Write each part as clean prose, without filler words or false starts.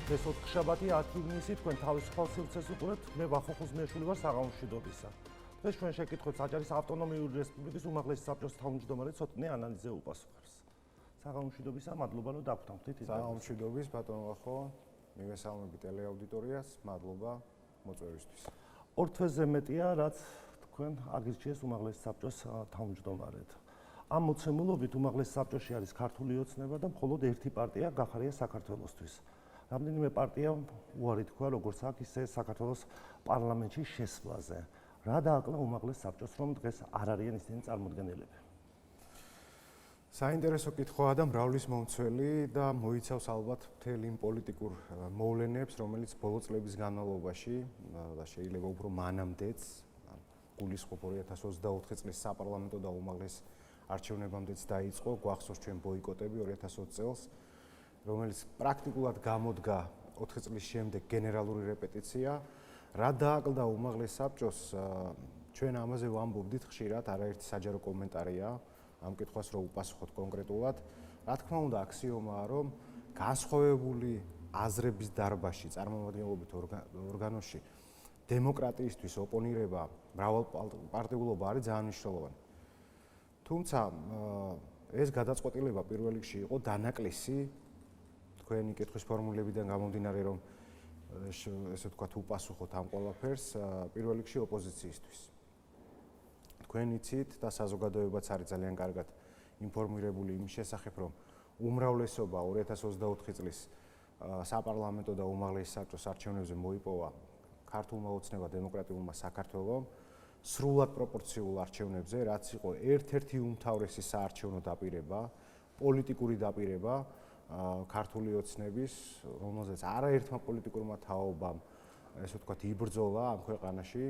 ეს 4 შაბათი 10 ივნისი თქვენ თავისუფალ სივრცეს უყურებთ. მე ვახო ხუზმიაშვილი ვარ საღამომშვიდობისა. დღეს ჩვენ შეკითხვებს აჭარის ავტონომიური რესპუბლიკის უმაღლესი საბჭოს თავმჯდომარე ცოტნე ანალიზე უპასუხებს. საღამომშვიდობისა, მადლობა რომ დაგვთანხმდით. საღამომშვიდობის ბატონო ვახო, მივესალმები ტელეაუდიტორიას, მადლობა მოწვევისთვის. ორ თვეზე მეტია, რაც თქვენ აგირჩიეს უმაღლესი საბჭოს თავმჯდომარედ. ამ მოცემულობით უმაღლეს საბჭოში არის ქართული ოცნება და მხოლოდ ერთი პარტია გახარია საქართველოსთვის. რამდენიმე პარტია უარი თქვა როგორც აქ ისე საქართველოს პარლამენტში შესვლაზე. რა დააკლა უმაღლეს საბჭოს, რომ დღეს არ არიან ისინი წარმოდგენილები? საინტერესო კითხვაა და მრავლის მომცველი და მოიცავს ალბათ მთელ იმ პოლიტიკურ მოვლენებს, რომელიც ბოლო წლების განმავლობაში და შეიძლება უფრო მანამდეც გულისხმობ 2024 წლის საპარლამენტო და უმაღლეს არჩევნებამდეც დაიწყო. გვახსოვს ჩვენ ბოიკოტები 2020 წელს, რომელიც პრაქტიკულად გამოდგა 4 წლის შემდეგ გენერალური რეპეტიცია. რა დააკლდა უმაღლეს საბჭოს, ჩვენ ამაზე ვამბობდით ხშირად, არაერთი საჯარო კომენტარია ამ კითხვას რო უპასუხოთ კონკრეტულად. რა თქმა უნდა, აქსიომაა, რომ განსხვავებული აზრების დარბაზში, წარმომადგენლობით ორგანოში დემოკრატიისთვის ოპონირება, მრავალპარტიულობა არის ძალიან მნიშვნელოვანი. თუმცა ეს გადაწყვეტილება პირველ რიგში იყო დანაკლისი თქვენი კითხვის ფორმულებიდან გამომდინარე, რომ ესე ვთქვათ უპასუხოთ ამ ყველაფერს პირველ რიგში ოპოზიციისთვის. თქვენ იცით და საზოგადოებაც არის ძალიან კარგად ინფორმირებული იმის შესახებ, რომ უმრავლესობა 2024 წლის საპარლამენტო და უმაღლესი საბჭოს არჩევნებზე მოიპოვა ქართულმა ოცნება დემოკრატიულმა საქართველომ სრულად პროპორციულ არჩევნებზე, რაც იყო ერთ-ერთი უმთავრესი საარჩევნო დაპირება, პოლიტიკური დაპირება ქართული ოცნების, რომელზეც არაერთმა პოლიტიკურმა თაობამ ესე ვთქვათ იბრძოლა ამ ქვეყანაში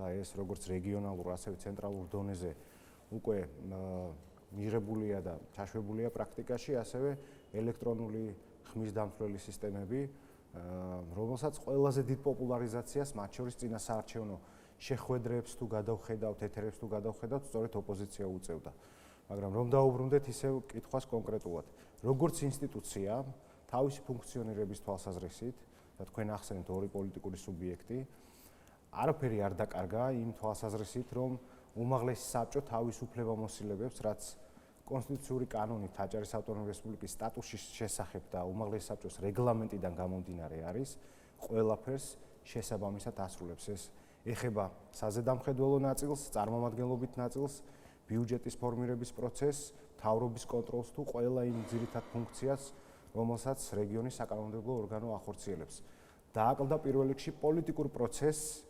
და ეს როგორც რეგიონალურ, ასევე ცენტრალურ დონეზე უკვე მიღებულია და ჩაშვებულია პრაქტიკაში, ასევე ელექტრონული ხმის დამცველი სისტემები, რომელსაც ყველაზე დიდ პოპულარიზაციას მათ შორის წინა საარჩევნო შეხვედრებს თუ გადავხედავთ, ეთერებს თუ გადავხედავთ, სწორედ ოპოზიცია უწევდა. მაგრამ რომ დაუბრუნდეთ ისევ კითხვას კონკრეტულად. როგორც ინსტიტუცია, თავისი ფუნქციონირების თვალსაზრისით და თქვენ ახსენეთ ორი პოლიტიკური სუბიექტი, არაფერი არ დაკარგა იმ თვალსაზრისით, რომ უმაღლესი საბჭო თავის უფლებამოსილებებს, რაც კონსტიტუციური კანონით აჭარის ავტონომიური რესპუბლიკის სტატუსის შესახებ და უმაღლესი საბჭოს რეგლამენტიდან გამომდინარე არის, ყველაფერს შესაბამისად ასრულებს. ეს ეხება საზედამხედველო ნაწილს, წარმომადგენლობით ნაწილს, ბიუჯეტის ფორმირების პროცესს, მთავრობის კონტროლს თუ ყველა იმ ძირითად ფუნქციას, რომელსაც რეგიონის საკანონმდებლო ორგანო ახორციელებს. დააკლდა პირველ რიგში პოლიტიკურ პროცესს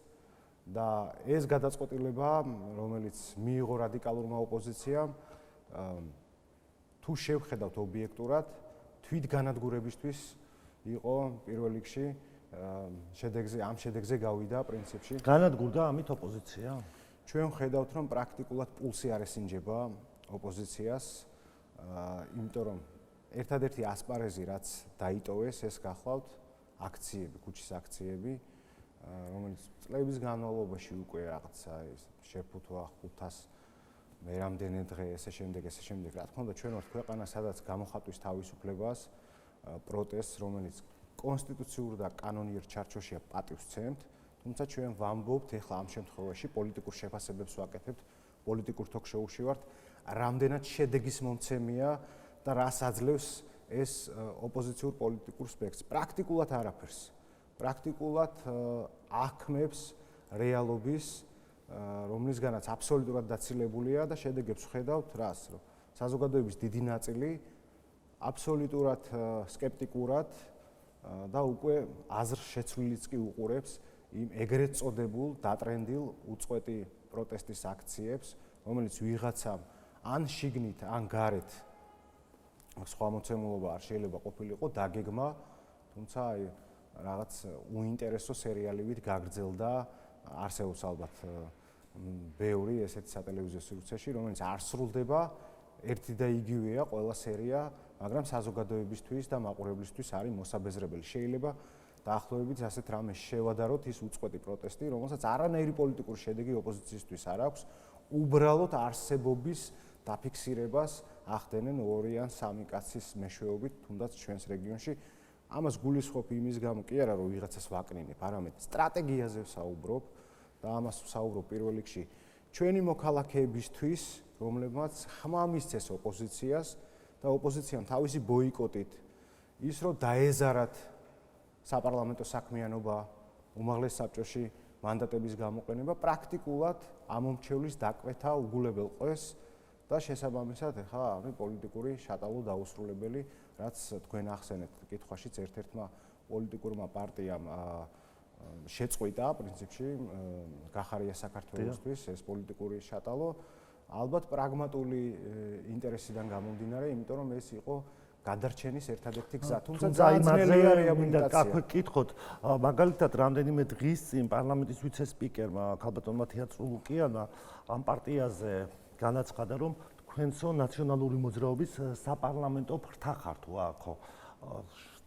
და ეს გადაწყვეტილება, რომელიც მიიღო რადიკალურმა ოპოზიციამ, თუ შევხედავთ ობიექტურად, თვითგანადგურებისთვის იყო პირველ რიგში ამ შედეგზე გავიდა პრინციპში. განადგურდა ამით ოპოზიცია? ჩვენ ვხედავთ, რომ პრაქტიკულად პულსი არ ესინჯება ოპოზიციას, იმიტომ რომ ერთადერთი ასპარეზი, რაც დაიტოვეს, ეს გახლავთ აქციები, ქუჩის აქციები, რომელიც წლების განმავლობაში უკვე რაღაცა ეს შეფუთვა 500 მე რამდენი დღე ესე შემდეგ. რა თქმა უნდა, ჩვენ ვართ ქვეყანა, სადაც გამოხატვის თავისუფლებას, პროტესტს, რომელიც კონსტიტუციურ და კანონიერ ჩარჩოშია პატივს სცემთ, თუმცა ჩვენ ვამბობთ ეხლა ამ შემთხვევაში პოლიტიკურ შეფასებებს ვაკეთებთ, პოლიტიკურ თოქ-შოუში ვართ, რამდენად შედეგის მომცემია და რას აძლევს ეს ოპოზიციურ პოლიტიკურ სპექტრს. პრაქტიკულად არაფერს. პრაქტიკულად აქმებს რეალობის, რომლისგანაც აბსოლუტურად დაცილებულია და შედეგებს ვხედავთ რას, რომ საზოგადოების დიდი ნაწილი აბსოლუტურად სკეპტიკურად და უკვე აზრ შეცვლილიც კი უყურებს იმ ეგრეთ წოდებულ დატრენდილ უწყვეტი პროტესტის აქციებს, რომელიც ვიღაცამ ან შიგნით, ან გარეთ სხვა მოცემულობა არ შეიძლება ყოფილიყო დაგეგმა, თუმცა აი რაღაც უინტერესო სერიალივით გაგრძელდა, არსებობს ალბათ ბევრი ესეთი სატელევიზიო სივრცეში, რომელიც არ სრულდება, ერთი და იგივეა ყველა სერია, მაგრამ საზოგადოებისთვის და მაყურებლისთვის არის მოსაბეზრებელი. შეიძლება დაახლოებით ასეთ რამეს შევადაროთ ის უწყვეტი პროტესტი, რომელსაც არანაირი პოლიტიკური შედეგი ოპოზიციისთვის არ აქვს, უბრალოდ არსებობის დაფიქსირებას ახდენენ 2 ან 3 კაცის მეშვეობით, თუნდაც ჩვენს რეგიონში ამას გულისხმობ იმის გამო კი არა რომ ვიღაცას ვაკნინებ, არამედ სტრატეგიაზე ვსაუბრობ და ამას ვსაუბრობ პირველ რიგში ჩვენი მოქალაქეებისთვის, რომლებმაც ხმა მისცეს ოპოზიციას და ოპოზიციამ თავისი ბოიკოტით ის რომ დაეზარათ საპარლამენტო საქმიანობა, უმაღლეს საბჭოში მანდატების გამოყენება პრაქტიკულად ამომრჩევლის დაკვეთა უგულებელ ყვეს და შესაბამისად ახლა ამი პოლიტიკური შატალო დაუსრულებელი, რაც თქვენ ახსენეთ კითხვაშიც ერთ-ერთმა პოლიტიკურმა პარტიამ შეწყვიტა პრინციპში გახარია საქართველოსთვის ეს პოლიტიკური შატალო, ალბათ პრაგმატული ინტერესიდან გამომდინარე, იმიტომ რომ ეს იყო გადარჩენის ერთადერთი გზა, თუმცა ძნელია რეაბილიტაცია. აქ ვკითხოთ, მაგალითად, რამდენიმე დღის წინ პარლამენტის ვიცე-სპიკერმა ქალბატონმა თეატრულუკიანმა ამ პარტიაზე განაცხადა, რომ თქვენცო ნაციონალური მოძრაობის საპარლამენტო ფრთა ხართ ხო?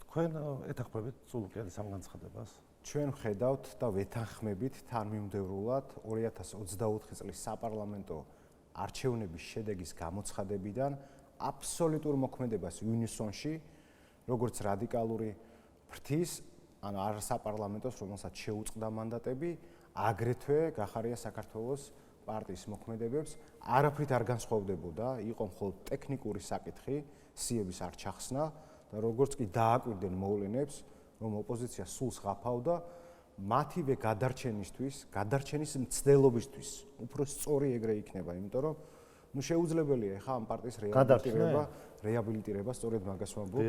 თქვენ ეთანხმებით წულუკიანის ამ განცხადებას? ჩვენ ვხედავთ და ვეთანხმებით თანმიმდევრულად 2024 წლის საპარლამენტო არჩევნების შედეგის გამოცხადებიდან აბსოლუტურ მოქმედებას იუნისონში, როგორც რადიკალური ფრთის, ანუ არასაპარლამენტოს, რომელსაც შეუწყდა მანდატები, აგრეთვე გახარია საქართველოს პარტიის მოქმედებებს არაფრით არ განსხვავდებოდა, იყო მხოლოდ ტექნიკური საკითხი, სიების არ ჩახსნა და როგორც კი დააკვირდნენ მოვლენებს, რომ ოპოზიცია სულს ღაფავდა, მათივე გადარჩენისთვის, გადარჩენის მცდელობისთვის, უფრო სწორი ეგრე იქნება, იმიტომ რომ შეუძლებელია ხა ამ პარტიის რეაბილიტირება, სწორედ მაგას ვამბობ.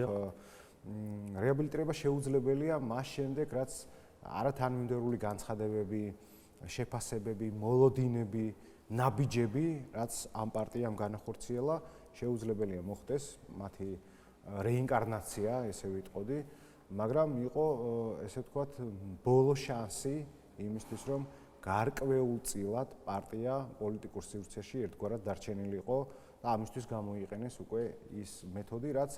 რეაბილიტირება შეუძლებელია მას შემდეგ, რაც არათანმიმდევრული განცხადებები, შეფასებები, მოლოდინები, ნაბიჯები, რაც ამ პარტიამ განახორციელა, შეუძლებელია მოხდეს მათი რეინკარნაცია, ესე ვიტყოდი, მაგრამ იყო ესე ვთქვათ ბოლო შანსი იმისთვის, რომ გარკვეულწილად პარტია პოლიტიკურ სივრცეში ერთგვარად დარჩენილიყო და ამისთვის გამოიყენეს უკვე ის მეთოდი, რაც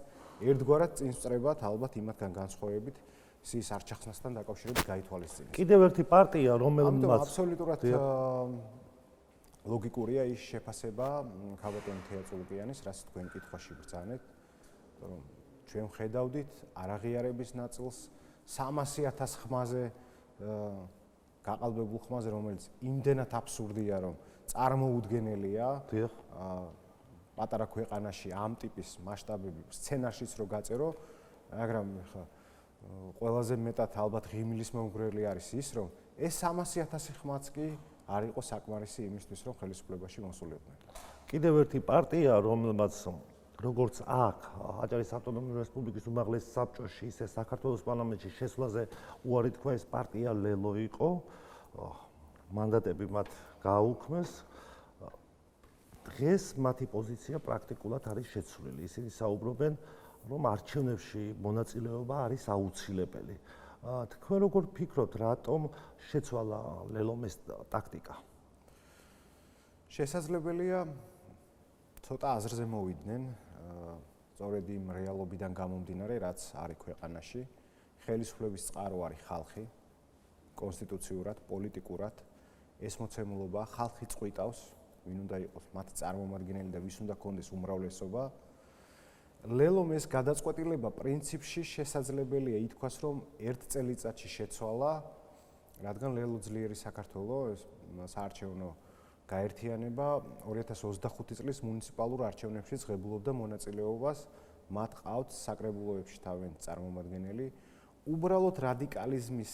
ერთგვარად წინსწრებად ალბათ იმათგან განსხვავებით სიის არჩახსნასთან დაკავშირებით გაითვალისწინეს. კიდევ ერთი პარტია, რომელმაც აბსოლუტურად ლოგიკურია ის შეფასება ქალბატონ თეატრულუკიანის, რაც თქვენ კითხვაში ბრძანეთ, რომ ჩვენ ვხედავდით არაღიარების ნაწილს 300,000 ხმაზე გაყალბებულ ხმაზე, რომელიც იმდენად აბსურდია, რომ წარმოუდგენელია. პატარა ქვეყანაში ამ ტიპის მასშტაბები სცენარშიც რო გაწერო, მაგრამ ხა ყველაზე მეტად ალბათ ღიმილის მომგვრელი არის ის, რომ ეს 300,000 ხმაც კი არ იყო საკმარისი იმისთვის, რომ ხელისუფლებაში მოსულიყვნენ. კიდევ ერთი პარტია, რომელმაც როგორც აქ აჭარის ავტონომიური რესპუბლიკის უმაღლეს საბჭოში, ისე საქართველოს პარლამენტში შესვლაზე უარი თქვა, ეს პარტია ლელო იყო, მანდატები მათ გააუქმეს. დღეს მათი პოზიცია პრაქტიკულად არის შეცვლილი. ისინი საუბრობენ, რომ არჩევნებში მონაწილეობა არის აუცილებელი. თქვენ როგორ ფიქრობთ, რატომ შეცვალა ლელომეს ტაქტიკა? შესაძლებელია ცოტა აზრზე მოვიდნენ, სწორედ იმ რეალობიდან გამომდინარე, რაც არის ქვეყანაში. ხელისუფლების წყარო არის ხალხი, კონსტიტუციურად, პოლიტიკურად. ეს მოცემულობა ხალხი წყვიტავს, ვინ უნდა იყოს მათ წარმომადგენელი და ვის უნდა კონდეს უმრავლესობა. ლელომეს გადაწყვეტილება პრინციპში შესაძლებელია ითქვას, რომ ერთ წელიწადში შეცვალა, რადგან ლელო ძლიერი საქართველოს საარჩევნო გაერთიანება 2025 წლის მუნიციპალურ არჩევნებში ღებულობდა მონაწილეობას, მათ ყავთ საკრებულოებში თავიანთი წარმომადგენელი. უბრალოდ რადიკალიზმის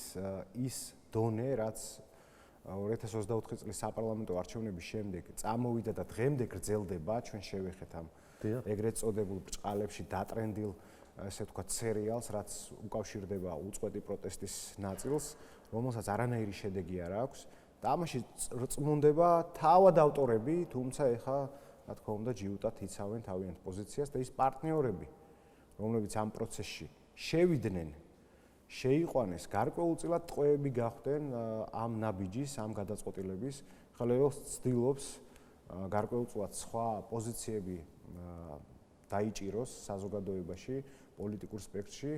ის დონე, რაც 2024 წლის საპარლამენტო არჩევნების შემდეგ წამოვიდა და დღემდე გრძელდება, ჩვენ შევეხეთ ამ ეგრეთ წოდებულ ბრჭყალებში დატრენდილ, ესე ვთქვათ, სერიალს, რაც უკავშირდება უწყვეტი პროტესტის ნაწილს, რომელსაც არანაირი შედეგი არ აქვს. და ამაში წმუნდება თავად ავტორები, თუმცა ეხა, რა თქმა უნდა, ჯიუტად იცავენ თავიანთ პოზიციას და ის პარტნიორები, რომლებიც ამ პროცესში შევიდნენ, შეიყვანეს, გარკვეულწილად ტყვეები გახვდნენ ამ ნაბიჯის, ამ გადაწყვეტილების. ხელეველს ცდილობს გარკვეულწილად სხვა პოზიციები დაიჭიროს საზოგადოებაში, პოლიტიკურ სპექტრში,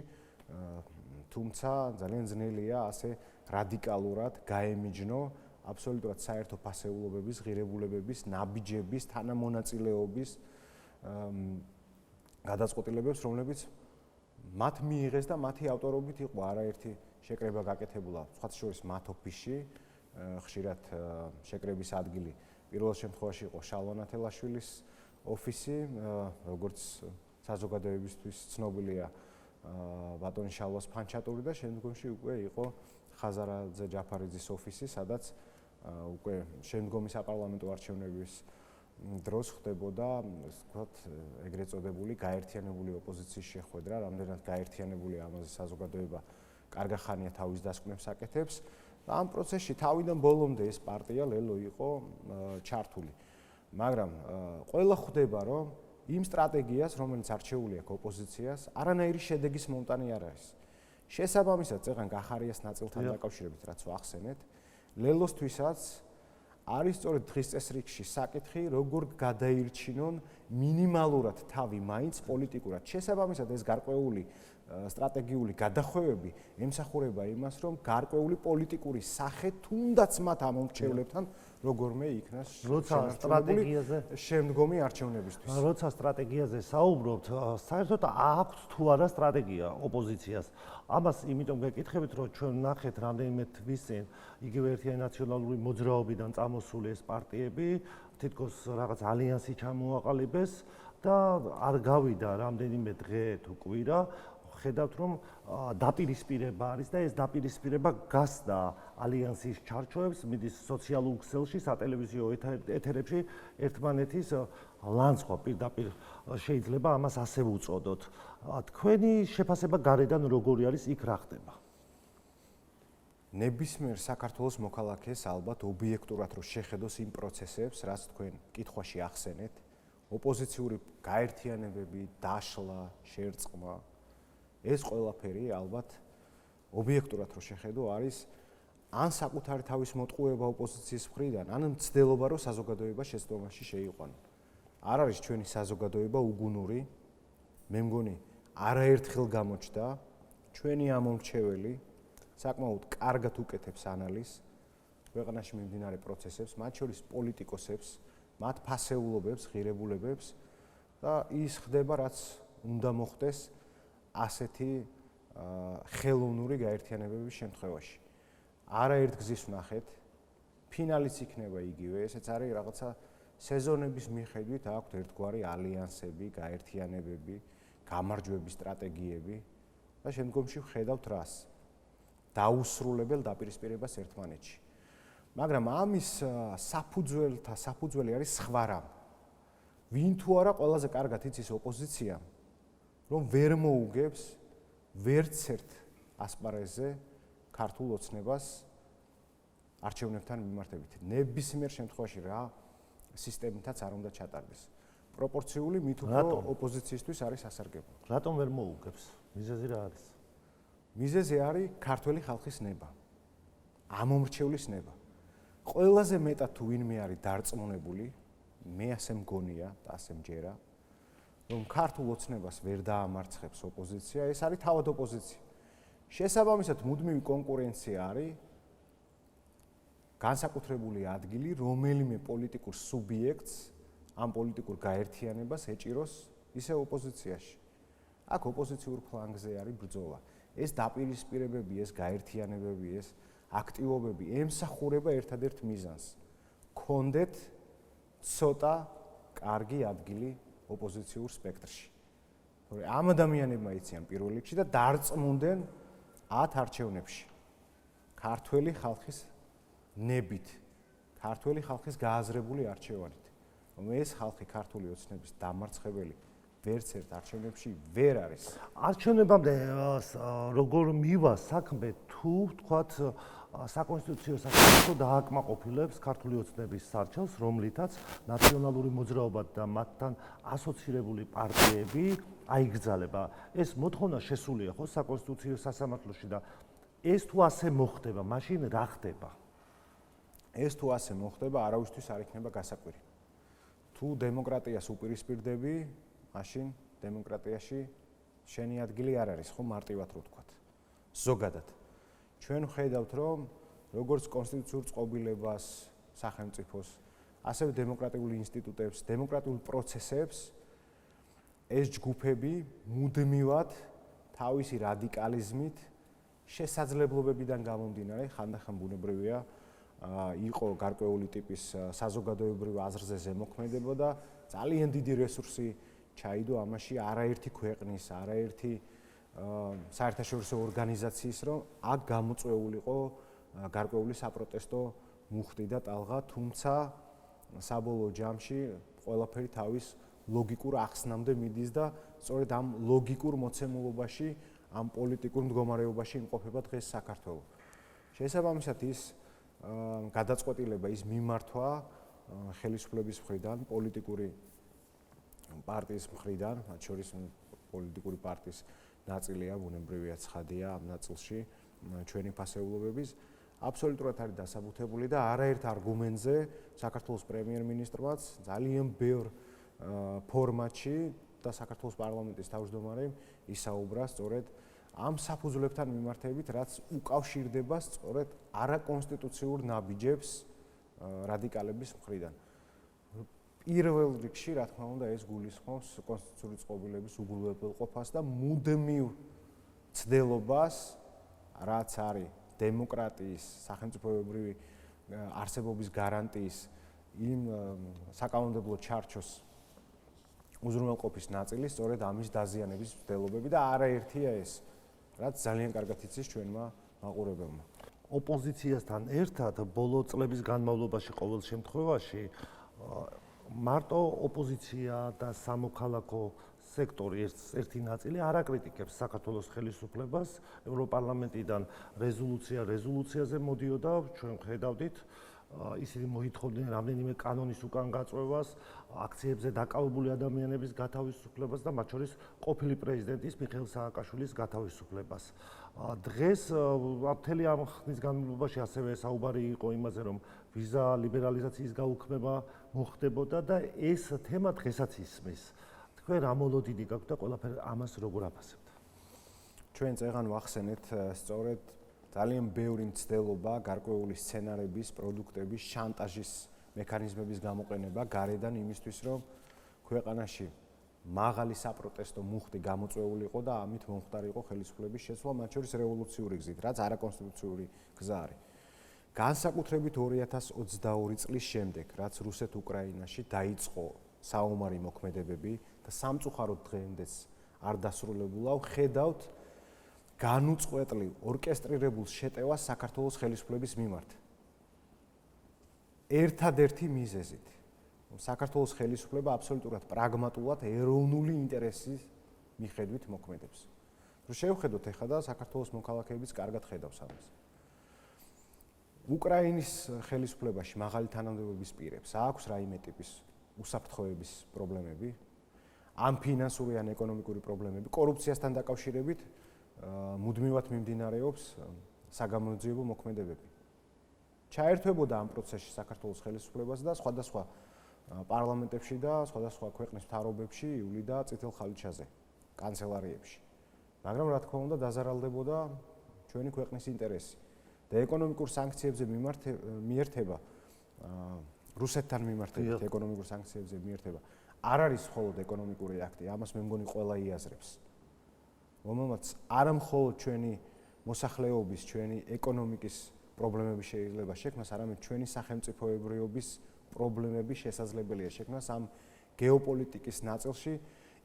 თუმცა ძალიან ძნელია ასე რადიკალურად გაემიჯნო აბსოლუტურად საერთო ფასეულობების, ღირებულებების, ნაბიჯების, თანამონაწილეობის გადაწყვეტილებებს, რომლებიც მათ მიიღეს და მათი ავტორობით იყო არაერთი შეკრება გაკეთებულა, სხვა შორის მათ ოფისში, ხშირად შეკრების ადგილი პირველ შემთხვევაში იყო შალვა ნათელაშვილის ოფისი, როგორც საზოგადოებისთვის ცნობილია ბატონი შალვას ფანჩატური და შემდგომში უკვე იყო ხაზარაძე ჯაფარიძის ოფისი, სადაც უკვე შემდგომი საპარლამენტო არჩევნების დროს ხდებოდა, ვთქვათ, ეგრეთ წოდებული გაერთიანებული ოპოზიციის შეხვედრა, რამდენად გაერთიანებული ამაზე საზოგადოება კარგა ხანია თავის დასკვნებს აკეთებს და ამ პროცესში თავიდან ბოლომდე ეს პარტია ლელო იყო ჩართული. მაგრამ ყველა ხვდება, რომ იმ სტრატეგიას, რომელიც არჩეული აქვს ოპოზიციას, არანაირი შედეგის მომტანი არ არის. შესაბამისად, წეგან გახარიას ნაწილთან დაკავშირებით, რაც ვახსენეთ, ლელოსთვისაც არის სწორედ დღის წესრიგში საკითხი, როგორ გადაირჩინონ მინიმალურად თავი მაინც პოლიტიკურად. შესაბამისად, ეს გარკვეული სტრატეგიული გადახვევები ემსახურება იმას, რომ გარკვეული პოლიტიკური სახე თუნდაც მათ ამომრჩევლებთან როგორმე იქნას სტრატეგიაზე შემდგომი არჩევნებისთვის. როცა სტრატეგიაზე საუბრობთ, საერთოდ აქვს თუ არა სტრატეგია ოპოზიციას. ამას იმიტომ გეკითხებით, რომ ჩვენ ნახეთ რამდენიმე თვის წინ იგივე ერთიანი ნაციონალური მოძრაობიდან წამოსული ეს პარტიები თითქოს რაღაც ალიანსი ჩამოაყალიბეს და არ გავიდა რამდენიმე დღე თუ კვირა, ხედავთ რომ დაპირისპირება არის და ეს დაპირისპირება გასდა ალიანსის ჩარჩოებს, მიდის სოციალურ ქსელში, სატელევიზიო ეთერებში ერთმანეთის ლანძღვა პირდაპირ შეიძლება ამას ასე ვუწოდოთ. თქვენი შეფასება გარედან როგორი არის, იქ რა ხდება? ნებისმიერ საქართველოს მოქალაქეს ალბათ ობიექტურად რო შეხედოს იმ პროცესებს, რაც თქვენ კითხვაში ახსენეთ, ოპოზიციური გაერთიანებები, დაშლა, შერწყმა, ეს ყველაფერი ალბათ ობიექტურად რო შეხედო არის ან საკუთარი თავის მოტყუება ოპოზიციის მხრიდან, ან მცდელობა რომ საზოგადოება შეცდომაში შეიყვანო. არ არის ჩვენი საზოგადოება უგუნური, მე მგონი არაერთხელ გამოჩნდა ჩვენი ამომრჩეველი საკმაოდ კარგად უკეთებს ანალიზს ქვეყანაში მიმდინარე პროცესებს, მათ შორის პოლიტიკოსებს, მათ ფასეულობებს, ღირებულებებს და ის ხდება, რაც უნდა მოხდეს ასეთი ხელოვნური გაერთიანებების შემთხვევაში. არაერთ გზის ვნახეთ, ფინალიც იქნება იგივე, ესეც არის რაღაცა სეზონების მიხედვით აქვთ ერთგვარი ალიანსები, გაერთიანებები, გამარჯვების სტრატეგიები და შემდგომში ვხედავთ რას? დაუსრულებელ დაპირისპირებას ერთმანეთში. მაგრამ ამის საფუძველი არის სხვა რამ. ვინ თუ არა ყველაზე კარგად იცის ოპოზიციამ, რომ ვერ მოუგებს ვერც ერთ ასპარეზზე ქართულ ოცნებას არჩევნებთან მიმართებით. ნებისმიერ შემთხვევაში რა სისტემითაც არ უნდა ჩატარდეს. პროპორციული მით უფრო ოპოზიციისთვის არის სასარგებლო. რატომ ვერ მოუგებს? მიზეზი რა არის? მიზეზი არის ქართველი ხალხის ნება. ამომრჩევლის ნება. ყველაზე მეტად თუ ვინმე არის დარწმუნებული, მე ასე მგონია და ასე მჯერა, რომ ქართულ ოცნებას ვერ დაამარცხებს ოპოზიცია, ეს არის თავად ოპოზიცია. შესაბამისად, მუდმივი კონკურენცია არის განსაკუთრებული ადგილი რომელიმე პოლიტიკურ სუბიექტს ამ პოლიტიკურ გაერთიანებას ეჭიროს ისე ოპოზიციაში. აქ ოპოზიციურ ფლანგზე არის ბრძოლა. ეს დაპირისპირებები, ეს გაერთიანებები, ეს აქტივობები ემსახურება ერთადერთ მიზანს. გქონდეთ ცოტა კარგი ადგილი ოპოზიციურ სპექტრში. თორე ამ ადამიანებმა იციან პირველ რიგში და დარწმუნდნენ 10 არჩევნებში. ქართველი ხალხის ნებით, ქართველი ხალხის გააზრებული არჩევანით. რომ ეს ხალხი ქართული ოცნების დამარცხებელი ვერც ერთ არჩევნებში ვერ არის. არჩევნებამდე როგორ მივა საქმე თუ თქვათ საკონსტიტუციო საკითხი დააკმაყოფილებს ქართული ოცნების სარჩელს, რომლითაც ნაციონალური მოძრაობა და მათთან ასოცირებული პარტიები აიგრძალება. ეს მოთხოვნა შესულია ხო საკონსტიტუციო სასამართლოში და ეს თუ ასე მოხდება, მაშინ რა ხდება? ეს თუ ასე მოხდება, არავისთვის არ იქნება გასაკვირი. თუ დემოკრატიას უპირისპირდები, მაშინ დემოკრატიაში შენი ადგილი არ არის, ხო მარტივად რო ვთქვათ. ზოგადად ჩვენ ვხედავთ, რომ როგორც კონსტიტუციურ წყობილებას, სახელმწიფოს, ასევე დემოკრატიულ ინსტიტუტებს, დემოკრატიულ პროცესებს ეს ჯგუფები მუდმივად თავისი რადიკალიზმით შესაძლებლობებიდან გამომდინარე, ხანდახან ბუნებრივია, იყო გარკვეული ტიპის საზოგადოებრივ აზრზე ზემოქმედება და ძალიან დიდი რესურსი ჩაიდო ამაში არაერთი ქვეყნის, არაერთი საერთაშორისო ორგანიზაციის, რომ აქ გამოწვეულიყო გარკვეული საპროტესტო მუხტი და ტალღა, თუმცა საბოლოო ჯამში ყველაფერი თავის ლოგიკურ ახსნამდე მიდის და სწორედ ამ ლოგიკურ მოცემულობაში, ამ პოლიტიკურ მდგომარეობაში იმყოფება დღეს საქართველო. შესაბამისად ის გადაწყვეტილება, ის მიმართვა ხელისუფლების მხრიდან, პოლიტიკური პარტიის მხრიდან, მათ შორის პოლიტიკური პარტიის ნაწილია, ბუნებრივია ცხადია ამ ნაწილში ჩვენი ფასეულობების, აბსოლუტურად არის დასაბუთებული და არაერთ არგუმენტზე საქართველოს პრემიერ-მინისტრმაც ძალიან ბევრ ფორმატში და საქართველოს პარლამენტის თავმჯდომარემ ისაუბრა სწორედ ამ საფუძვლებთან მიმართებით, რაც უკავშირდება სწორედ არაკონსტიტუციურ ნაბიჯებს რადიკალების მხრიდან. პირველ რიგში, რა თქმა უნდა, ეს გულისხმობს კონსტიტუციური წყობილების უგულებელყოფას და მუდმივ ცდილობას, რაც არის დემოკრატიის, სახელმწიფოებრივი არსებობის გარანტიის იმ საკანონმდებლო ჩარჩოს უზრუნველყოფის ნაწილი, სწორედ ამის დაზიანების მცდელობები და არაერთია ეს, რაც ძალიან კარგად იცის ჩვენმა მაყურებელმა. ოპოზიციასთან ერთად ბოლო წლების განმავლობაში ყოველ შემთხვევაში მარტო ოპოზიცია და სამოქალაქო სექტორი ერთი ნაწილი არ აკრიტიკებს საქართველოს ხელისუფლებას. ევროპარლამენტიდან რეზოლუციაზე მოდიოდა, ჩვენ ხედავდით, ისინი მოითხოვდნენ რამდენიმე კანონის უკან გაწვევას, აქციებზე დაკავებული ადამიანების გათავისუფლებას და მათ შორის ყოფილი პრეზიდენტის მიხეილ სააკაშვილის გათავისუფლებას. დღეს მთელი ამ ხნის განმავლობაში ასევე საუბარი იყო იმაზე, რომ ვიზა ლიბერალიზაციის გაუქმება მოხდებოდა და ეს თემა დღესაც ისმის. თქვენ რა მოლოდინი გაქვთ და ყველაფერი ამას როგორ აფასებთ? ჩვენ წეღან ვახსენეთ სწორედ ძალიან ბევრი მცდელობა, გარკვეული სცენარების, პროდუქტების, შანტაჟის მექანიზმების გამოყენება გარედან იმისთვის, რომ ქვეყანაში მაღალი საპროტესტო მუხტი გამოწვეულიყო და ამით მომხდარიყო ხელისუფლების შეცვლა, მათ შორის რევოლუციური გზით, რაც არაკონსტიტუციური გზა არის. განსაკუთრებით 2022 წლის შემდეგ, რაც რუსეთ-უკრაინაში დაიწყო საომარი მოქმედებები და სამწუხაროდ დღემდეც არ დასრულებულა, ხედავთ განუწყვეტლივ ორკესტრირებულ შეტევას საქართველოს ხელისუფლების მიმართ. ერთადერთი მიზეზით საქართველოს ხელისუფლება აბსოლუტურად პრაგმატულად ეროვნული ინტერესის მიხედვით მოქმედებს. რომ შევხედოთ ეხლა და საქართველოს მოქალაქეებიც კარგად ხედავს ამას. უკრაინის ხელისუფლებაში მაღალი თანამდებობის პირებს აქვს რაიმე ტიპის უსაფრთხოების პრობლემები, ან ფინანსური ან ეკონომიკური პრობლემები, კორუფციასთან დაკავშირებით მუდმივად მიმდინარეობს საგამოძიებო მოქმედებები. ჩაერთვებოდა ამ პროცესში საქართველოს ხელისუფლებას და სხვადასხვა პარლამენტებში და სხვადასხვა ქვეყნის მთავრობებში ივლიდა წითელ ხალიჩაზე, კანცელარიებში. მაგრამ რა თქმა უნდა დაზარალდებოდა ჩვენი ქვეყნის ინტერესი და ეკონომიკურ სანქციებზე მიერთება რუსეთთან მიმართებით ეკონომიკურ სანქციებზე მიერთება არ არის მხოლოდ ეკონომიკური აქტი, ამას მე მგონი ყველა იაზრებს. რომელმაც არა მხოლოდ ჩვენი მოსახლეობის, ჩვენი ეკონომიკის პრობლემები შეიძლება შექმნას, არამედ ჩვენი სახელმწიფოებრიობის პრობლემები შესაძლებელია შექმნას ამ გეოპოლიტიკის ნაწილში,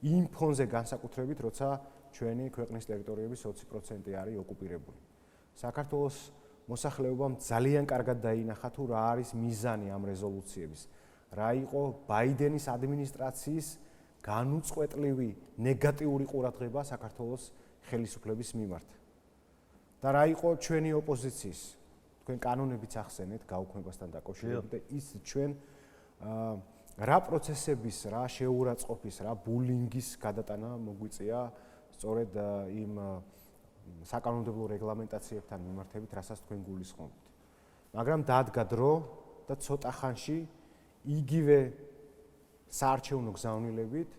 იმ ფონზე განსაკუთრებით, როცა ჩვენი ქვეყნის ტერიტორიების 20% არის ოკუპირებული. საქართველოს მოსახლეობამ ძალიან კარგად დაინახა თუ რა არის მიზანი ამ რეზოლუციების, რა იყო ბაიდენის ადმინისტრაციის განუწყვეტლივი ნეგატიური ყურადღება საქართველოს ხელისუფლების მიმართ. და რა იყო ჩვენი ოპოზიციის, თქვენ კანონებიც ახსენეთ გაუქმებასთან დაკავშირებით და ის ჩვენ რა პროცესების, რა შეურაცხყოფის, რა ბულინგის გადატანა მოგვიწია სწორედ იმ საკანონმდებლო რეგლამენტაციებთან მიმართებით, რასაც თქვენ გულისხმობთ. მაგრამ დადგა დრო და ცოტა ხანში იგივე საარჩევნო გზავნილებით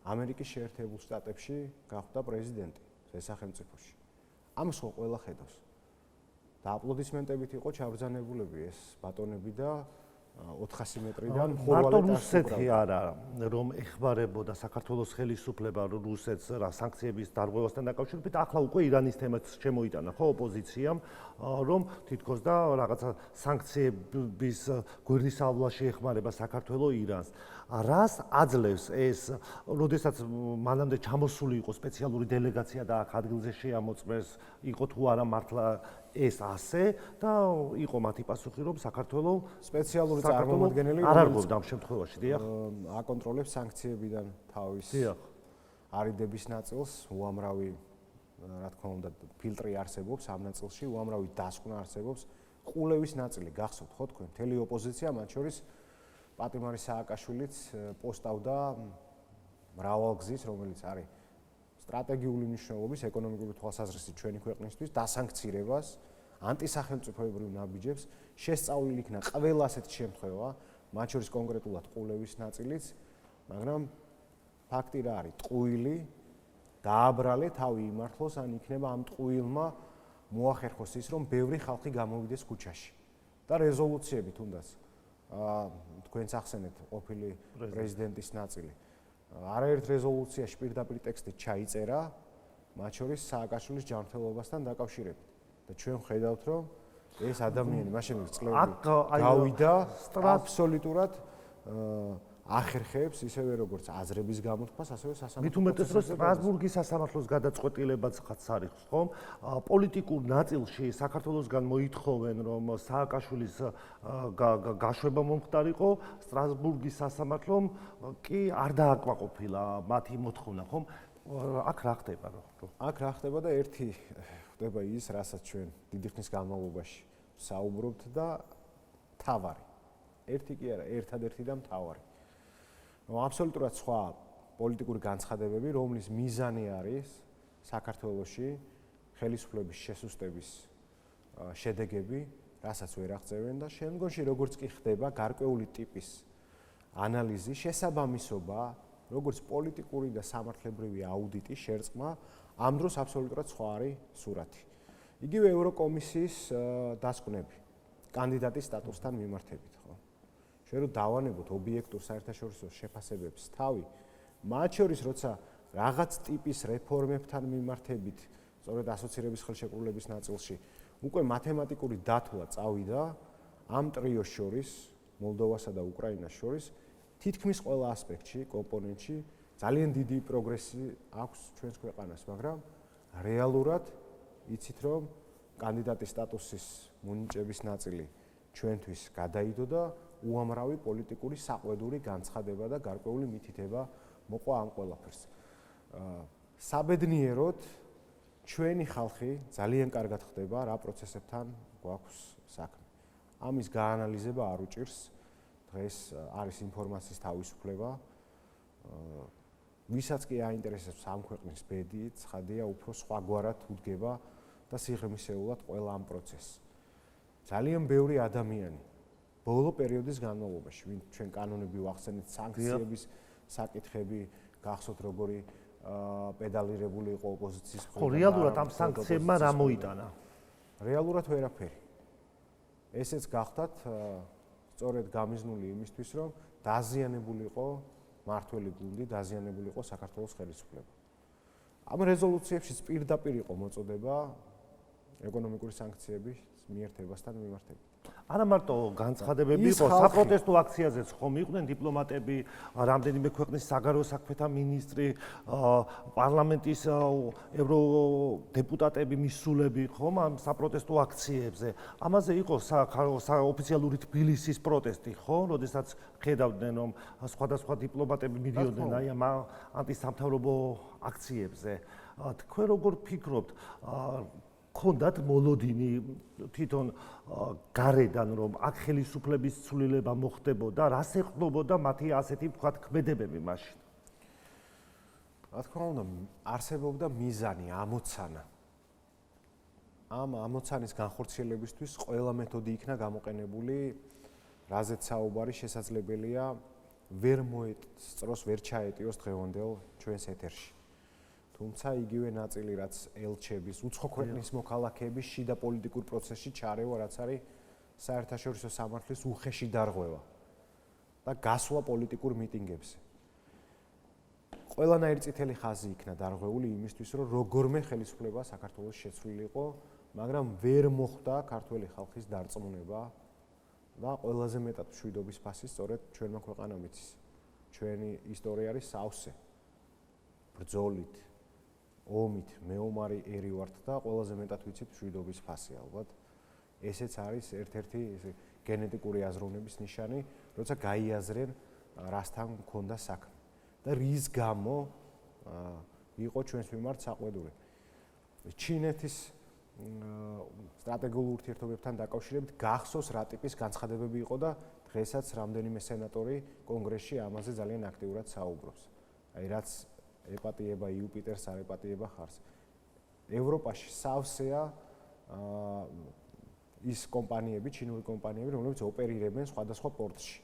ამერიკის შეერთებულ შტატებში გახდა პრეზიდენტი სახელმწიფოში. ამას ყველა ხედავს. და აპლოდისმენტებით იყო ჩაბრძანებულები ეს ბატონები და 400 მეტრიდან მარტო რუსეთი არა რომ ეხმარებოდა საქართველოს ხელისუფლება რუსეთს რა სანქციების დარღვევასთან დაკავშირებით ახლა უკვე ირანის თემაც შემოიტანა ხო ოპოზიციამ რომ თითქოს და რაღაცა სანქციების გვერდისავლაში ეხმარება საქართველოს ირანს რას აძლევს ეს როდესაც მანამდე ჩამოსული იყო სპეციალური დელეგაცია და აქ ადგილზე შეამოწმეს იყო თუ არა მართლა ეს ასე და იყო მათი პასუხი რომ საქართველოს სპეციალური წარმომადგენელი არ არგობდა ამ შემთხვევაში დიახ აკონტროლებს სანქციებიდან თავის არიდების ნაწილს უამრავი რა თქმა უნდა ფილტრი არსებობს ამ ნაწილში უამრავი დასკვნა არსებობს ყულევის ნაწილი გახსოვთ ხო თქვენ მთელი ოპოზიცია მათ შორის პატიმარი სააკაშვილიც პოსტავდა მრავალგზის რომელიც არის სტრატეგიული მნიშვნელობის ეკონომიკური თვალსაზრისით ჩვენი ქვეყნისთვის დასანქცირებას ანტისახელმწიფოებრივ ნაბიჯებს შესწავლილი იქნა ყველა ასეთი შემთხვევა მათ შორის კონკრეტულად ყულევის ნაწილიც მაგრამ ფაქტი რა არის ტყუილი დააბრალე თავი იმართლოს ან იქნება ამ ტყუილმა მოახერხოს ის რომ ბევრი ხალხი გამოვიდეს ქუჩაში და რეზოლუციები თუნდაც თქვენს ახსენეთ ყოფილი პრეზიდენტის ნაწილი არაერთ რეზოლუციაში პირდაპირ ტექსტით ჩაიწერა მათ შორის სააკაშვილის ჯანმრთელობასთან დაკავშირებით და ჩვენ ხედავთ რომ ეს ადამიანი მაშინ წლები გავიდა აბსოლუტურად ახერხებს ისევე როგორც აზრების გამოთქვას ასევე სასამართლო მით უმეტეს რომ სტრასბურგის სასამართლოს გადაწყვეტილებაც არის ხომ პოლიტიკურ ნაწილში საქართველოსგან მოითხოვენ რომ სააკაშვილის გაშვება მომხდარიყო სტრასბურგის სასამართლომ კი არ დააკმაყოფილა მათი მოთხოვნა ხომ აქ რა ხდება აქ რა ხდება და ერთი ხდება ის რასაც ჩვენ დიდი ხნის განმავლობაში საუბრობთ და თავარი ერთი კი არა ერთადერთი და მთავარი აბსოლუტურად სხვა პოლიტიკური განცხადებები, რომლის მიზანი არის საქართველოში ხელისუფლების შესუსტების შედეგები, რასაც ვერ აღწევენ და შემდგომში როგორც კი ხდება გარკვეული ტიპის ანალიზი, შესაბამისობა, როგორც პოლიტიკური და სამართლებრივი აუდიტი, შერწყმა, ამ დროს აბსოლუტურად სხვა არის სურათი. იგივე ევროკომისიის დასკვნები კანდიდატის სტატუსთან მიმართებით, ხო? ჩვენ რო დავანებოთ ობიექტურ საერთაშორისო შეფასებებს თავი, მათ შორის როცა რაღაც ტიპის რეფორმებთან მიმართებით, სწორედ ასოცირების ხელშეკრულების ნაწილში, უკვე მათემატიკური დათვლა წავიდა ამ ტრიოს შორის, მოლდოვასა და უკრაინას შორის, თითქმის ყველა ასპექტში, კომპონენტში ძალიან დიდი პროგრესი აქვს ჩვენს ქვეყანას, მაგრამ რეალურად იცით რომ კანდიდატის სტატუსის მონიჭების ნაწილი ჩვენთვის გადაიდო და უამრავი პოლიტიკური საყვედური განცხადება და გარკვეული მითითება მოყვა ამ ყველაფერს. საბედნიეროდ ჩვენი ხალხი ძალიან კარგად ხდება რა პროცესებთან გვაქვს საქმე. ამის გაანალიზება არ უჭირს დღეს არის ინფორმაციის თავისუფლება. ვისაც კი აინტერესებს ამ ქვეყნის ბედი, ცხადია უფრო სხვაგვარად უდგება და სიღრმისეულად ყველა ამ პროცესს. ძალიან ბევრი ადამიანი ბოლო პერიოდის განმავლობაში, ვინ ჩვენ კანონები ვახსენეთ, სანქციების საკითხები, გახსოვთ როგორი პედალირებული იყო ოპოზიციის მხრიდან. ხო, რეალურად ამ სანქციებმა რა მოიტანა? რეალურად ვერაფერი. ესეც გახდათ სწორედ გამიზნული იმისთვის, რომ დაზიანებული იყო მართველი გუნდი, დაზიანებული იყო საქართველოს ხელისუფლება. ამ რეზოლუციებშიც პირდაპირ იყო მოწოდება ეკონომიკური სანქციების მიერთებასთან მიმართებით. არა მარტო განცხადებები იყო, საპროტესტო აქციაზეც ხომ იყვნენ დიპლომატები, რამდენიმე ქვეყნის საგარეო საქმეთა მინისტრი, პარლამენტის ევროდეპუტატები, მისულები ხომ ამ საპროტესტო აქციებზე. ამაზე იყო ოფიციალური თბილისის პროტესტი, ხო? როდესაც ხედავდნენ რომ სხვადასხვა დიპლომატები მიდიოდნენ აი ამ ანტისამთავრობო აქციებზე. თქვენ როგორ ფიქრობთ, ქონდათ მოლოდინი თვითონ გარედან რომ აქ ხელისუფლების ცვლილება მოხდებოდა, რას ეხმობოდა მათი ასეთი ვთქვათ ქმედებები მაშინ? რა თქმა უნდა, არსებობდა მიზანი, ამოცანა. ამ ამოცანის განხორციელებისთვის ყველა მეთოდი იქნა გამოყენებული, რაზეც საუბარი შესაძლებელია ვერ მოეწროს, ვერ ჩაეტიოს დღევანდელ ჩვენს ეთერში. თუმცა იგივე ნაწილი, რაც ელჩების, უცხო ქვეყნის მოქალაქეების შიდა პოლიტიკურ პროცესში ჩარევა, რაც არის საერთაშორისო სამართლის უხეში დარღვევა და გასვლა პოლიტიკურ მიტინგებზე. ყველანაირი წითელი ხაზი იქნა დარღვეული იმისთვის, რომ როგორმე ხელისუფლება საქართველოს შეცვლილიყო, მაგრამ ვერ მოხდა ქართველი ხალხის დარწმუნება და ყველაზე მეტად მშვიდობის ფასი სწორედ ჩვენმა ქვეყანამ იცის. ჩვენი ისტორია არის სავსე. ბრძოლით, ომით, მეომარი ერი ვართ და ყველაზე მეტად ვიცით მშვიდობის ფასი ალბათ. ესეც არის ერთ-ერთი გენეტიკური აზროვნების ნიშანი, როცა გაიაზრენ რასთან მქონდა საქმე. და რის გამო იყო ჩვენს მიმართ საყვედური. ჩინეთის სტრატეგიულ ურთიერთობებთან დაკავშირებით გახსოვს რა ტიპის განცხადებები იყო და დღესაც რამდენიმე სენატორი კონგრესში ამაზე ძალიან აქტიურად საუბრობს. აი რაც ეპატიება იუპიტერს არ ეპატიება ხარს. ევროპაში სავსეა ის კომპანიები, ჩინური კომპანიები, რომლებიც ოპერირებენ სხვადასხვა პორტში.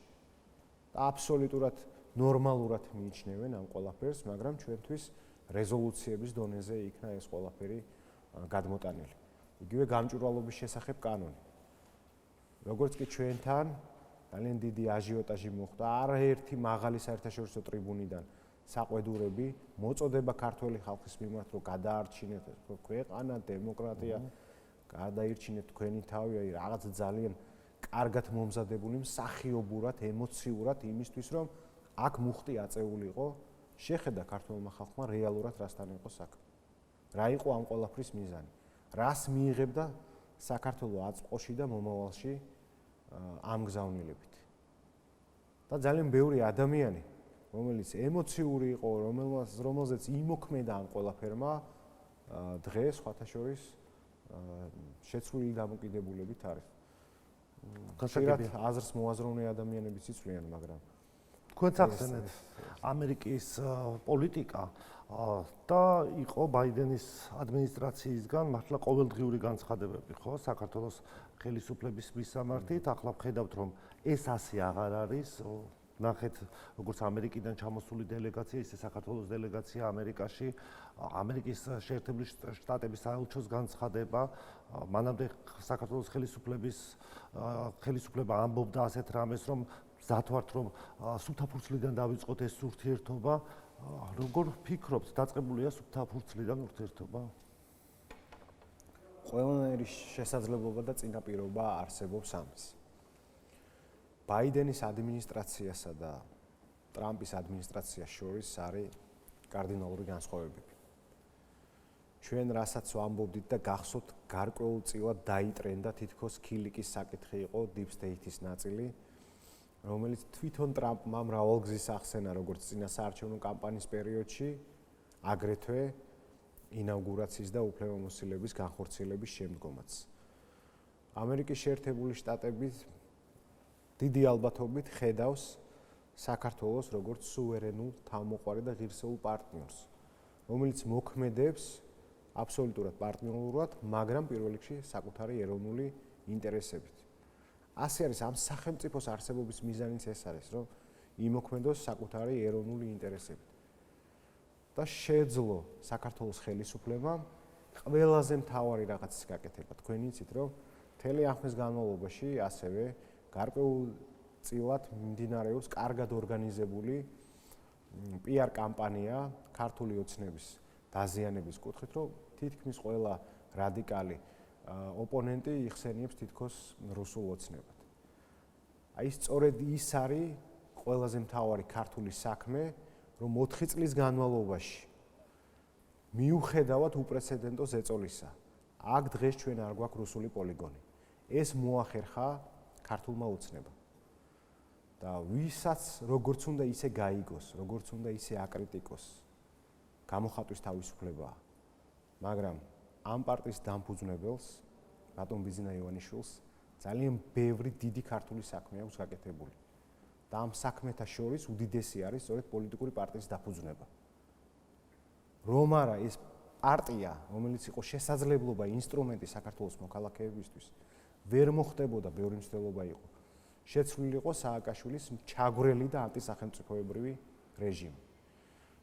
და აბსოლუტურად ნორმალურად მიიჩნევენ ამ ყველაფერს, მაგრამ ჩვენთვის რეზოლუციების დონეზე იქნა ეს ყველაფერი გადმოტანილი. იგივე გამჭვირვალობის შესახებ კანონი. როგორც კი ჩვენთან ძალიან დიდი აჟიოტაჟი მოხდა, არაერთი მაღალი საერთაშორისო ტრიბუნიდან საყვედურები, მოწოდება ქართველი ხალხის მიმართ, რომ გადაარჩინეთ ქვეყანა, დემოკრატია, გადაირჩინეთ თქვენი თავი, აი რაღაც ძალიან კარგად მომზადებული, მსახიობურად, ემოციურად იმისთვის, რომ აქ მუხტი აწეულიყო, შეხედა ქართველმა ხალხმა რეალურად რასთან იყო საქმე. რა იყო ამ ყველაფრის მიზანი? რას მიიღებდა საქართველოს აწმყოში და მომავალში ამ გზავნილებით? და ძალიან ბევრი ადამიანი, რომელიც ემოციური იყო, რომელზეც იმოქმედა ამ ყველაფერმა, დღეს სხვათა შორის შეცვლილი დამოკიდებულებით არის. ხშირად აზრს მოაზროვნე ადამიანებიც იცვლიან, მაგრამ თქვენც ახსენეთ ამერიკის პოლიტიკა და იყო ბაიდენის ადმინისტრაციისგან მართლა ყოველდღიური განცხადებები, ხო, საქართველოს ხელისუფლების მისამართით. ახლა ვხედავთ, რომ ეს ასე აღარ არის. ნახეთ, როგორც ამერიკიდან ჩამოსული დელეგაცია, ისე საქართველოს დელეგაცია ამერიკაში, ამერიკის შეერთებული შტატების საელჩოს განცხადება, მანამდე საქართველოს ხელისუფლება ამბობდა ასეთ რამეს, რომ მზად ვართ, რომ სუფთა ფურცლიდან დავიწყოთ ეს ურთიერთობა. როგორ ფიქრობთ, დაწყებულია სუფთა ფურცლიდან ურთიერთობა? ყველანაირი შესაძლებლობა და წინაპირობა არსებობს ამის. ბაიდენის ადმინისტრაციასა და ტრამპის ადმინისტრაციას შორის არის კარდინალური განსხვავებები. ჩვენ რასაც ვამბობდით და გახსოვთ, გარკვეულწილად დაიტრენდა თითქოს ქილიკის საკითხი იყო Deep State-ის ნაწილი, რომელიც თვითონ ტრამპმა მრავალგზის ახსენა, როგორც წინა საარჩევნო კამპანიის პერიოდში, აგრეთვე ინაუგურაციის და უფლებამოსილების განხორციელების შემდგომაც. ამერიკის შეერთებული შტატები დიდი ალბათობით ხედავს საქართველოს როგორც სუვერენულ, თავმოყარი და ღირსეულ პარტნიორს, რომელიც მოქმედებს აბსოლუტურად პარტნიორულად, მაგრამ პირველ რიგში საკუთარი ეროვნული ინტერესებით. ასე არის ამ სახელმწიფოს არსებობის მიზანიც ეს არის, რომ იმოქმედოს საკუთარი ეროვნული ინტერესებით. და შეძლო საქართველოს ხელისუფლებამ ყველაზე მთავარი რაღაცის გაკეთება. თქვენ იცით, რომ მთელი ამ ხნის განმავლობაში ასევე გარკვეულწილად მიმდინარეობს კარგად ორგანიზებული PR კამპანია ქართული ოცნების დაზიანების კუთხით, რომ თითქმის ყველა რადიკალი ოპონენტი იხსენიებს თითქოს რუსულ ოცნებად. აი სწორედ ის არის ყველაზე მთავარი ქართული საქმე, რომ 4 წლის განმავლობაში მიუხედავად უპრეცედენტო ზეწოლისა, აქ დღეს ჩვენ არ გვაქვს რუსული პოლიგონი. ეს მოახერხა ქართულმა ოცნებამ. და ვისაც როგორც უნდა ისე გაიგოს, როგორც უნდა ისე აკრიტიკოს, გამოხატვის თავისუფლებაა. მაგრამ ამ პარტიის დამფუძნებელს, ბატონ ბიზნა ივანიშვილს, ძალიან ბევრი დიდი ქართული საქმე აქვს გაკეთებული. და ამ საქმეთა შორის უდიდესი არის სწორედ პოლიტიკური პარტიის დაფუძნება. რომ არა ეს პარტია, რომელიც იყო შესაძლებლობა, ინსტრუმენტი საქართველოს მოქალაქეებისთვის, ვერ მოხდებოდა, ბევრი მცდელობა იყო. შეცვლილიყო სააკაშვილის ჩაგვრელი და ანტისახელმწიფოებრივი რეჟიმი.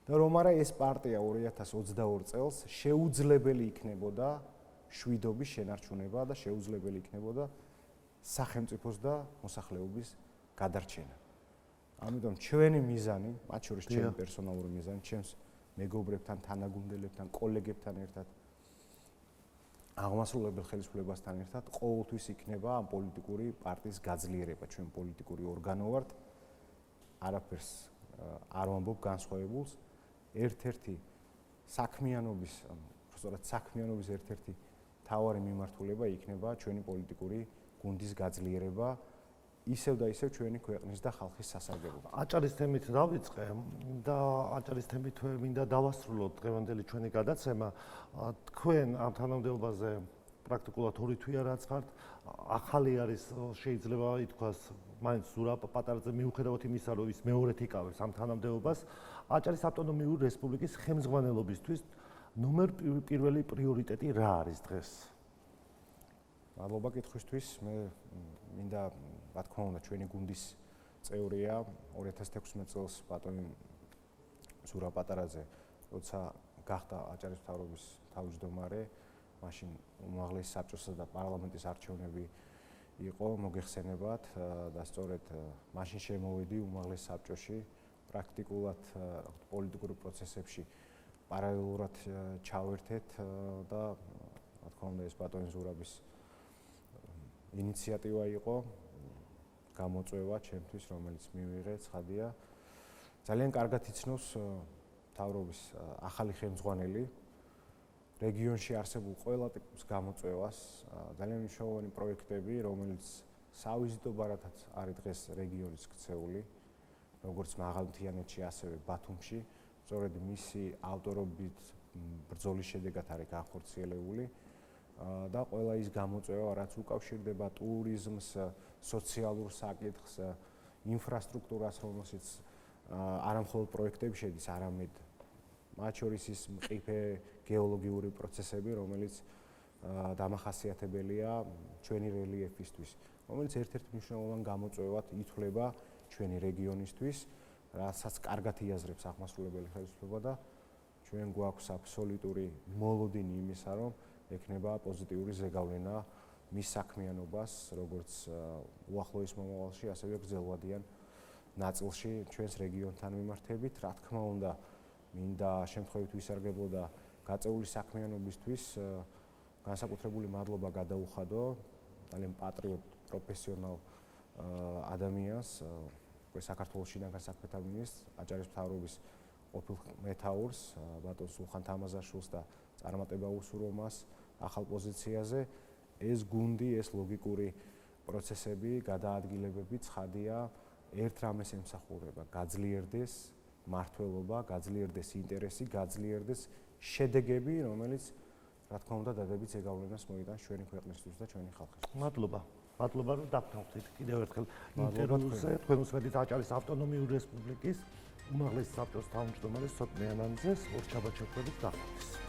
და რომ არა ეს პარტია 2022 წელს შეუძლებელი იქნებოდა შვიდობის შენარჩუნება და შეუძლებელი იქნებოდა სახელმწიფოს და მოსახლეობის გადარჩენა. ამიტომ ჩვენი მიზანი, მათ შორის ჩემი პერსონალური მიზანი, ჩემს მეგობრებთან, თანაგუნდელებთან, კოლეგებთან ერთად აღმასრულებელ ხელისუფლებასთან ერთად ყოველთვის იქნება ამ პოლიტიკური პარტიის გაძლიერება. ჩვენ პოლიტიკური ორგანო ვართ. არაფერს არ ვამბობ განსხვავებულს. ერთ-ერთი საქმიანობის, სწორედ საქმიანობის ერთ-ერთი მთავარი მიმართულება იქნება ჩვენი პოლიტიკური გუნდის გაძლიერება, ისევ და ისევ ჩვენი ქვეყნის და ხალხის სასარგებლოდ. აჭარის თემით დავიწყე და აჭარის თემით მინდა დავასრულოთ დღევანდელი ჩვენი გადაცემა. თქვენ ამ თანამდებობაზე პრაქტიკულად 2 თვეა რაც ხართ. ახალი არის, შეიძლება ითქვას, მაინც ზურაბ პატარაძე მიუხედავად იმისა, რომ ის მეორედ იკავებს ამ თანამდებობას, აჭარის ავტონომიური რესპუბლიკის ხელმძღვანელობისთვის ნომერ პირველი პრიორიტეტი რა არის დღეს? მადლობა კითხვისთვის. მე მინდა, რა თქმა უნდა, ჩვენი გუნდის წევრია 2016 წელს ბატონი ზურაბ პატარაძე, როცა გახდა აჭარის მთავრობის თავმჯდომარე, მაშინ უმაღლესი საბჭოსა და პარლამენტის არჩევნები იყო მოგეხსენებათ და სწორედ მაშინ შემოვედი უმაღლეს საბჭოში, პრაქტიკულად პოლიტიკურ პროცესებში პარალელურად ჩავერთეთ და რა თქმა უნდა ეს ბატონი ზურაბის ინიციატივა იყო, გამოწვევა ჩემთვის, რომელიც მივიღე, ცხადია. ძალიან კარგად იცნობს მთავრობის ახალი ხელმძღვანელი რეგიონში არსებულ ყველა ტიპის გამოწვევას, ძალიან მნიშვნელოვანი პროექტები, რომელიც სავიზიტო ბარათაც არის დღეს რეგიონის ქცეული, როგორც მაღალმთიანეთში, ასევე ბათუმში, სწორედ მისი ავტორობით ბრძოლის შედეგად არის განხორციელებული და ყველა ის გამოწვევა, რაც უკავშირდება ტურიზმს, სოციალურ საკითხს, ინფრასტრუქტურას, რომელშიც არამხოლოდ პროექტები შედის, არამედ მათ შორის ის მყიფე გეოლოგიური პროცესები, რომელიც დამახასიათებელია ჩვენი რელიეფისთვის, რომელიც ერთ-ერთ მნიშვნელოვან გამოწვევად ითვლება ჩვენი რეგიონისთვის, რასაც კარგად იაზრებს აღმასრულებელი ხელისუფლება და ჩვენ გვაქვს აბსოლუტური მოლოდინი იმისა, რომ ექნება პოზიტიური ზეგავლენა მის საქმიანობას, როგორც უახლოეს მომავალში, ასევე გრძელვადიან ნაწილში ჩვენს რეგიონთან მიმართებით. რა თქმა უნდა, მინდა შემთხვევით ვისარგებლო და გაწეული საქმიანობისთვის განსაკუთრებული მადლობა გადაუხადო ძალიან პატრიოტ, პროფესიონალ ადამიანს, საქართველოსიდან განსაკუთრებულ მინისტრს, აჭარის მთავრობის ყოფილ მეთაურს, ბატონ სულხან თამაზაშვილს და წარმატება უსურვო მას ახალ პოზიციაზე. ეს გუნდი, ეს ლოგიკური პროცესები, გადაადგილებები ცხადია, ერთ რამეს ემსახურება, გაძლიერდეს მართლობა, გაძლიერდეს ინტერესი, გაძლიერდეს შედეგები, რომელიც რა თქმა უნდა დადებით ზეგავლენას მოიტანს ჩვენი ქვეყნისთვის და ჩვენი ხალხისთვის. მადლობა. მადლობა, რომ დავთანხმდით კიდევ ერთხელ ინტერვიუზე. თქვენ უსმენთ აჭარის ავტონომიური რესპუბლიკის უმაღლესი საბჭოს თავმჯდომარეს სოტ მეანანძეს, ორჩაბაჩოქვების დახმარებას.